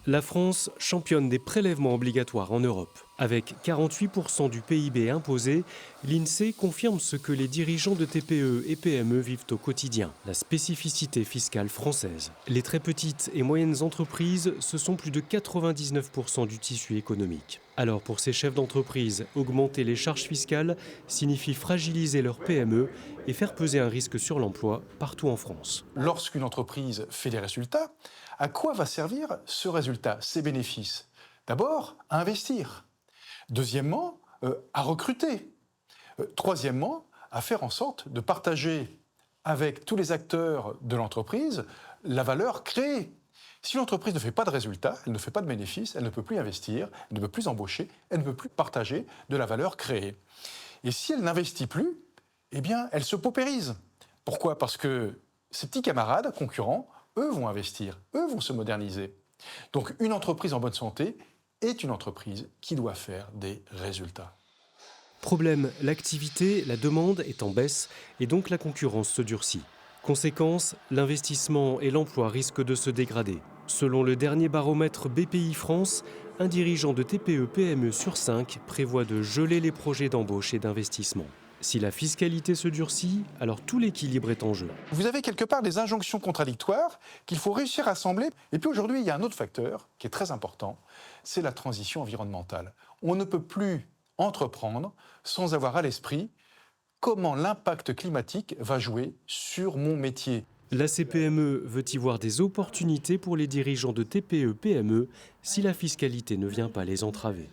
La France championne des prélèvements obligatoires en Europe. Avec 48% du PIB imposé, l'INSEE confirme ce que les dirigeants de TPE et PME vivent au quotidien, la spécificité fiscale française. Les très petites et moyennes entreprises, ce sont plus de 99% du tissu économique. Alors pour ces chefs d'entreprise, augmenter les charges fiscales signifie fragiliser leur PME et faire peser un risque sur l'emploi partout en France. Lorsqu'une entreprise fait des résultats, à quoi va servir ce résultat, ces bénéfices? D'abord, à investir. Deuxièmement, à recruter. Troisièmement, à faire en sorte de partager avec tous les acteurs de l'entreprise la valeur créée. Si l'entreprise ne fait pas de résultats, elle ne fait pas de bénéfices, elle ne peut plus investir, elle ne peut plus embaucher, elle ne peut plus partager de la valeur créée. Et si elle n'investit plus, eh bien, elle se paupérise. Pourquoi? Parce que ses petits camarades, concurrents, eux vont investir, eux vont se moderniser. Donc une entreprise en bonne santé est une entreprise qui doit faire des résultats. Problème, l'activité, la demande est en baisse et donc la concurrence se durcit. Conséquence, l'investissement et l'emploi risquent de se dégrader. Selon le dernier baromètre BPI France, un dirigeant de TPE-PME sur 5 prévoit de geler les projets d'embauche et d'investissement. Si la fiscalité se durcit, alors tout l'équilibre est en jeu. Vous avez quelque part des injonctions contradictoires qu'il faut réussir à assembler. Et puis aujourd'hui, il y a un autre facteur qui est très important, c'est la transition environnementale. On ne peut plus entreprendre sans avoir à l'esprit comment l'impact climatique va jouer sur mon métier. La CPME veut y voir des opportunités pour les dirigeants de TPE-PME si la fiscalité ne vient pas les entraver.